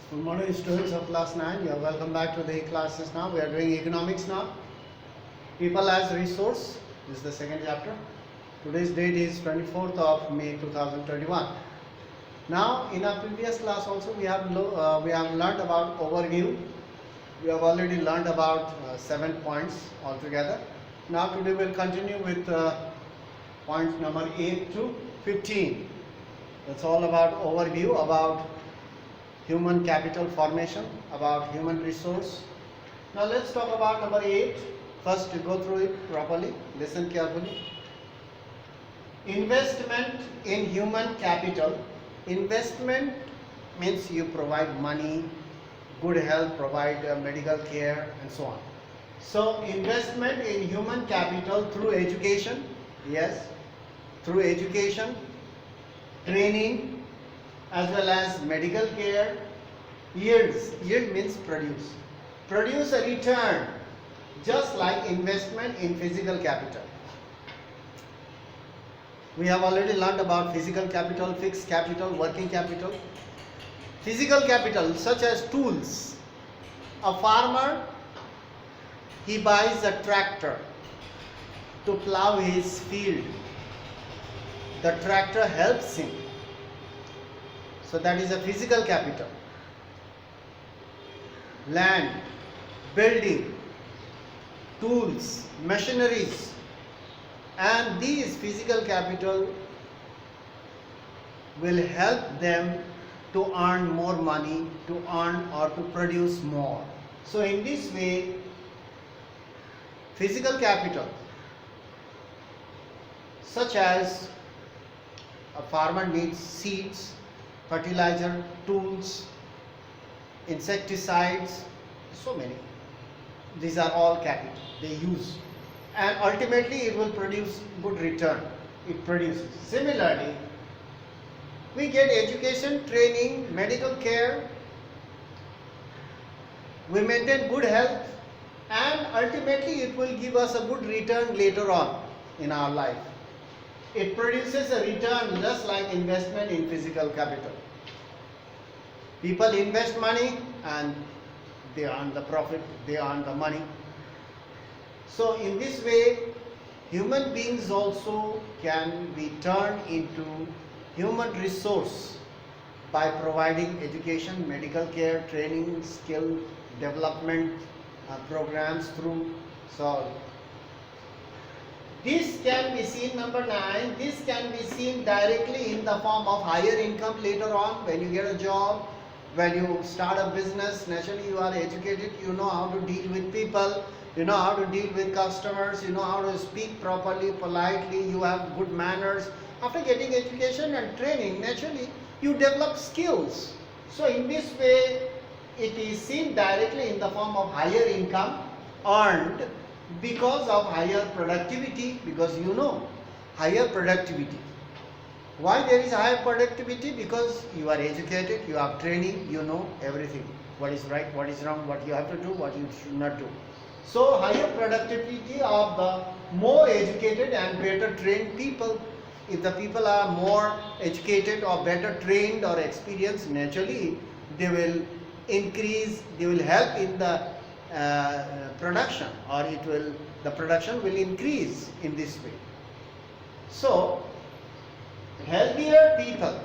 Good morning, students of class 9. You are welcome back to the classes now. We are doing economics now. People as resource. This is the second chapter. Today's date is 24th of May 2021. Now, in our previous class also we have learned about overview. We have already learned about 7 points altogether. Now today we will continue with points number 8 to 15. That's all about overview, about human capital formation, about human resource. Now let's talk about number 8. First, to go through it properly, listen carefully. Investment in human capital. Investment means you provide money, good health, provide medical care and so on. So investment in human capital through education, yes, through education, training, as well as medical care. Yield means produce a return, just like investment in physical capital. We have already learned about physical capital, fixed capital, working capital. Physical capital such as tools. A farmer, he buys a tractor to plow his field. The tractor helps him. So that is a physical capital. Land, building, tools, machineries, and these physical capital will help them to earn more money, to earn or to produce more. So in this way, physical capital such as a farmer needs seeds, fertilizer, tools, insecticides, so many. These are all capital they use, and ultimately it will produce good return. It produces. Similarly, we get education, training, medical care, we maintain good health, and ultimately it will give us a good return later on in our life. It produces a return just like investment in physical capital. People invest money and they earn the profit, they earn the money. So in this way, human beings also can be turned into human resource by providing education, medical care, training, skill development programs through. So this can be seen, number 9, this can be seen directly in the form of higher income later on when you get a job. When you start a business, naturally you are educated, you know how to deal with people, you know how to deal with customers, you know how to speak properly, politely, you have good manners. After getting education and training, naturally you develop skills. So in this way, it is seen directly in the form of higher income earned because of higher productivity, because you know, higher productivity. Why there is higher productivity? Because you are educated, you have training, you know everything. What is right, what is wrong, what you have to do, what you should not do. So higher productivity of the more educated and better trained people. If the people are more educated or better trained or experienced, naturally they will increase, they will help in the production, or the production will increase in this way. So healthier people,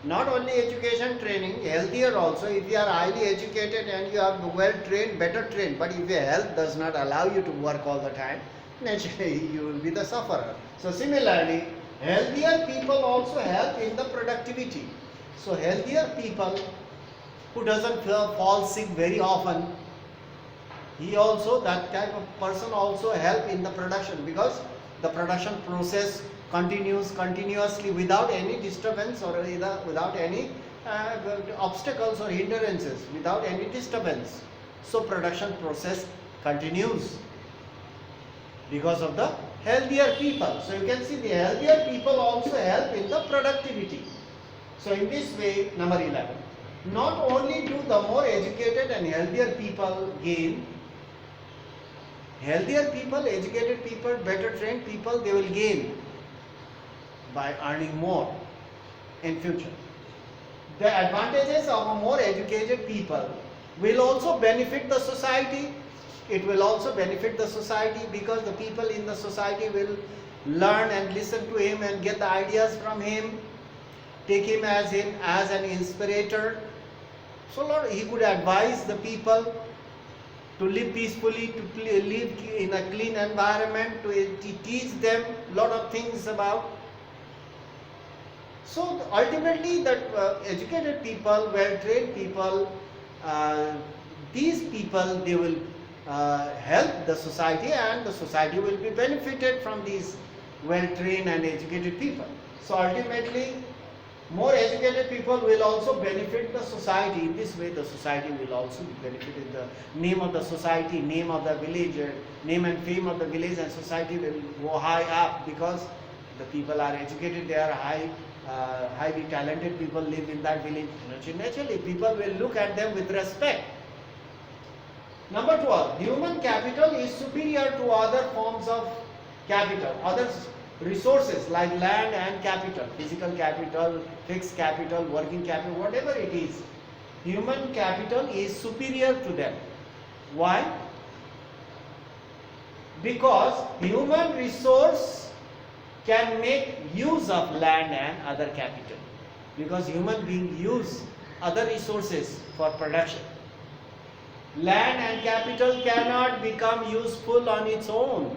not only education, training, healthier also. If you are highly educated and you are well trained, better trained, but if your health does not allow you to work all the time, naturally you will be the sufferer. So similarly, healthier people also help in the productivity. So healthier people who doesn't fall sick very often, that type of person also help in the production, because the production process continues continuously without any disturbance or without any obstacles or hindrances, without any disturbance. So production process continues because of the healthier people. So you can see the healthier people also help in the productivity. So in this way, number 11, not only do the more educated and healthier people gain, healthier people, educated people, better trained people, they will gain by earning more in future. The advantages of a more educated people will also benefit the society. It will also benefit the society because the people in the society will learn and listen to him and get the ideas from him, take him as an inspirator. So Lord, he could advise the people to live peacefully, to live in a clean environment, to teach them a lot of things about. So ultimately, that educated people, well-trained people, these people, they will help the society, and the society will be benefited from these well-trained and educated people. So ultimately, more educated people will also benefit the society. In this way, the society will also be benefited. The name of the society, name of the village, name and fame of the village and society will go high up because the people are educated. They are highly talented people live in that village. Naturally, people will look at them with respect. Number 12, human capital is superior to other forms of capital, other resources like land and capital, physical capital, fixed capital, working capital, whatever it is. Human capital is superior to them. Why? Because human resource can make use of land and other capital. Because human beings use other resources for production. Land and capital cannot become useful on its own.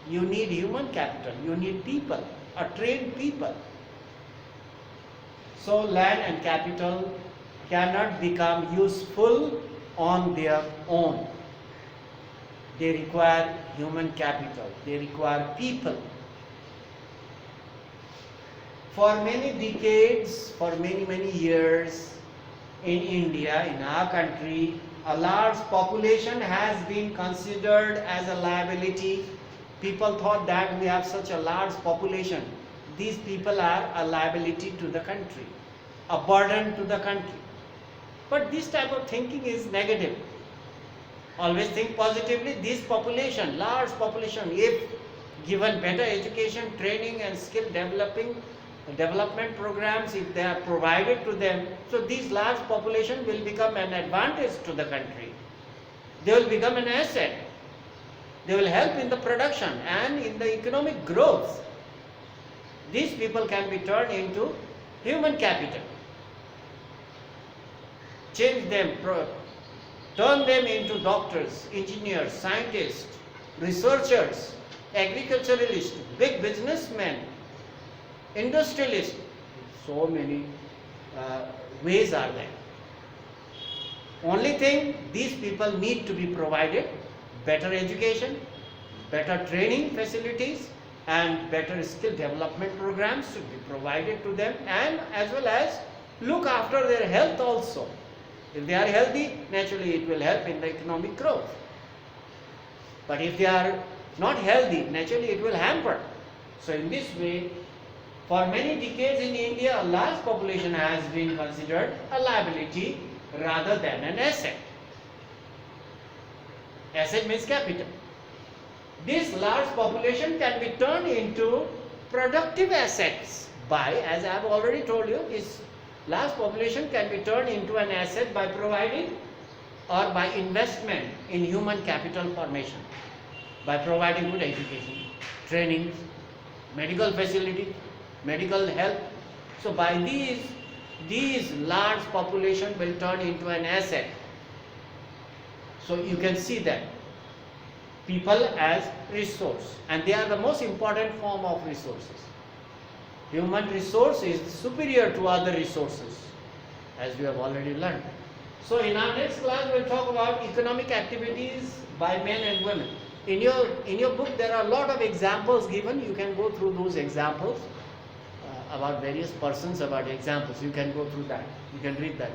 You need human capital, you need people, a trained people. So land and capital cannot become useful on their own. They require human capital, they require people. For many decades, for many years, in India, in our country, a large population has been considered as a liability. People thought that we have such a large population. These people are a liability to the country, a burden to the country. But this type of thinking is negative. Always think positively. This population, large population, if given better education, training and skill development programs, if they are provided to them, so this large population will become an advantage to the country. They will become an asset. They will help in the production and in the economic growth. These people can be turned into human capital. Change them, turn them into doctors, engineers, scientists, researchers, agriculturalists, big businessmen, industrialists. So many ways are there. Only thing, these people need to be provided better education, better training facilities, and better skill development programs should be provided to them, and as well as look after their health also. If they are healthy, naturally it will help in the economic growth. But if they are not healthy, naturally it will hamper. So in this way, for many decades in India, a large population has been considered a liability rather than an asset. Asset means capital. This large population can be turned into productive assets by, as I have already told you, this large population can be turned into an asset by providing or by investment in human capital formation, by providing good education, training, medical facility, medical help. So by these large population will turn into an asset. So you can see that people as resource, and they are the most important form of resources. Human resource is superior to other resources, as we have already learned. So in our next class, we'll talk about economic activities by men and women. In your book, there are a lot of examples given. You can go through those examples about various persons, about examples. You can go through that. You can read that.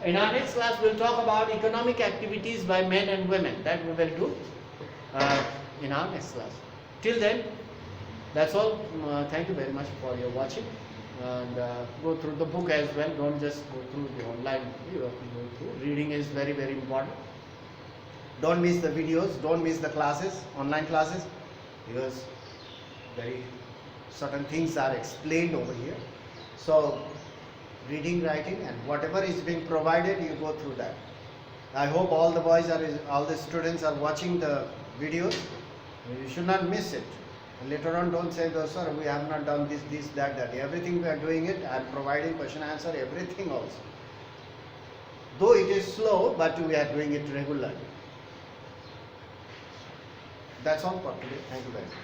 In our next class, we'll talk about economic activities by men and women. That we will do in our next class. Till then, that's all. Thank you very much for your watching. And go through the book as well. Don't just go through the online. You have to go through. Reading is very, very important. Don't miss the videos. Don't miss the classes, online classes, because very certain things are explained over here. So reading, writing, and whatever is being provided, you go through that. I hope all the boys all the students are watching the videos. You should not miss it. Later on, don't say, oh, sir, we have not done this, that. Everything we are doing it. I am providing question, answer, everything also. Though it is slow, but we are doing it regularly. That's all for today. Thank you very much.